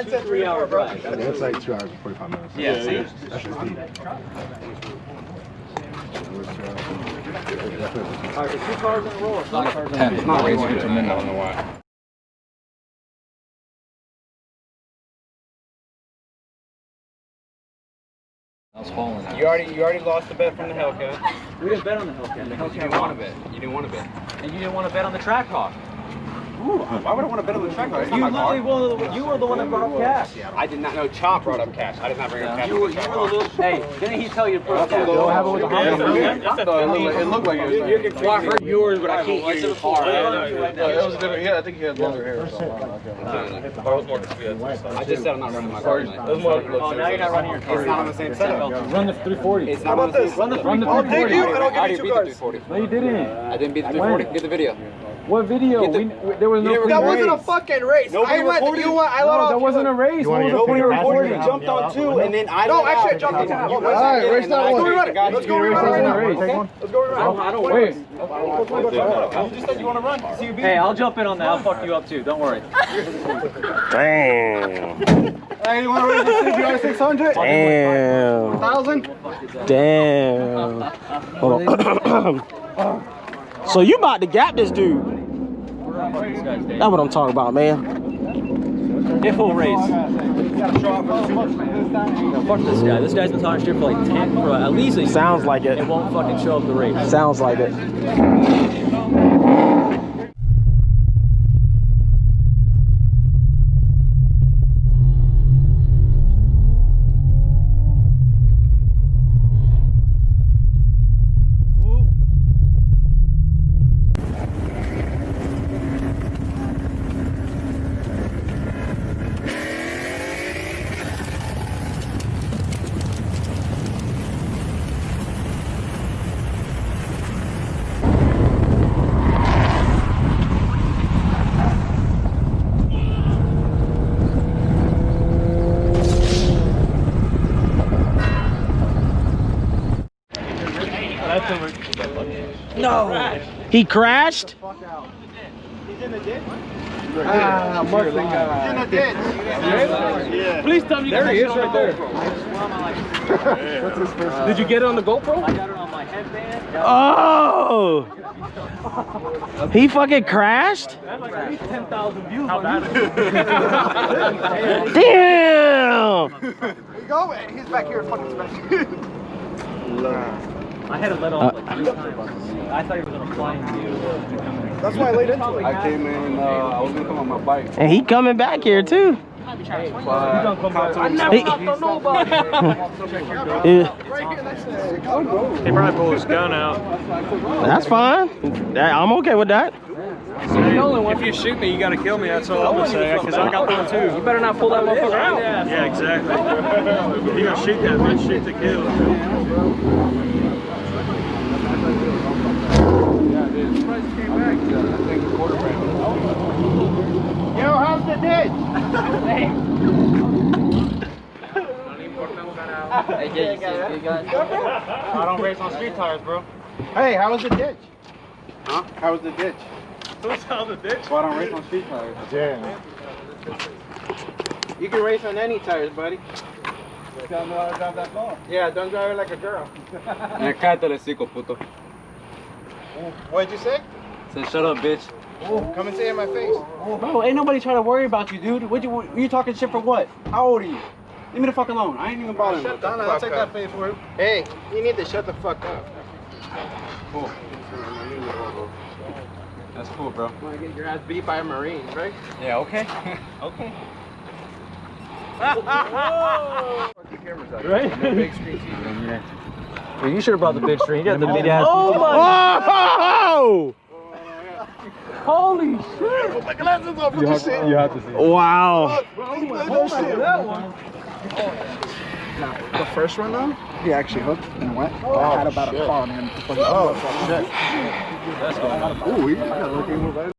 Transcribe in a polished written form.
That's a 3-hour drive. That's like 2 hours and 45 minutes. Yeah, see? That's just deep. Alright, so 2 cars in a row or 5 cars in a row? It's not racing to midnight on the wire. I was falling out. You already lost the bet from the Hellcat. We didn't bet on the Hellcat. The Hellcat You didn't want to bet. You didn't want to bet. And you didn't want to bet on the Trackhawk. Ooh, why would I want to bet on the Trackhawk? You were the one that brought up cash. I did not know Chop brought up cash. I did not bring up cash. You were the little. Hey, didn't he tell you to put up cash? It looked like you're confused. I heard yours, but I can't hear your car. It was different. Yeah, I think he had longer hair or something. I just said I'm not running my car tonight. Oh, now you're not running your car. It's not on the same setup. Run the 340. It's not on the same. Run the 340. I'll take you and I'll give you 2 cars. No, you didn't. I didn't beat the 340. Get the video. What video? There was no. That wasn't a fucking race. Nobody recorded. That wasn't a race. Nobody recorded. You jumped on 2 and then I. No, actually I jumped on 2. All right, race that one. Let's go rerun it right now. Let's go rerun. I don't wait. You just said you want to run. See you beat. Hey, I'll jump in on that. I'll fuck you up too. Don't worry. Damn. Hey, you want to race the CBR 600? Damn. 1,000? Damn. Hold on. So you about to gap this dude? That's what I'm talking about, man. If we'll race. No, fuck this guy. This guy's been talking shit for like 10, for at least a year. Sounds like it. It won't fucking show up the race. Sounds like it. No! He crashed? He's in the ditch? Mustang guy. He's in the ditch. Yeah. Please tell me you There he is right there. What's his first? Did you get it on the GoPro? I got it on my headband. Oh! He fucking crashed? That's like at least 10,000 views. How Damn! There you go. He's back here fucking special. I had to let off like 3 times. I thought he was gonna fly into you. That's why I laid into it. I came in. I was gonna come on my bike. And he coming back here too. I never knocked on nobody. Yeah, He probably pulled his gun out. that's fine. I'm okay with that. If you shoot me, you gotta kill me. That's all I'm gonna say. Because I got one too. You better not pull that motherfucker out. Yeah, exactly. If you gonna shoot that bitch, shoot to kill. Yo, how's the ditch? I don't race on street tires, bro. Hey, how was the ditch? Huh? How was the ditch? What's how the ditch? Well, I don't race on street tires. Damn. You can race on any tires, buddy. Tell me how to drive that ball. Yeah, don't drive it like a girl. Cállate el hocico, puto. What'd you say? Say shut up, bitch. Come and say it in my face. Bro, ain't nobody trying to worry about you, dude. You talking shit for what? How old are you? Leave me the fuck alone. I ain't even bothering. Shut down. I'll take that face for him. Hey, you need to shut the fuck up. That's That's cool, bro. Want to get your ass beat by a Marine, right? Yeah, okay. Okay. Right? No big screen TV. Well, you should have brought the big screen. You got the big ass. Oh my! Oh! Holy shit! Put my glasses off for this shit. You have to see. Wow! That one. The first one though, he actually hooked and went. I had about a car, man. Oh shit! Ooh, I got lucky.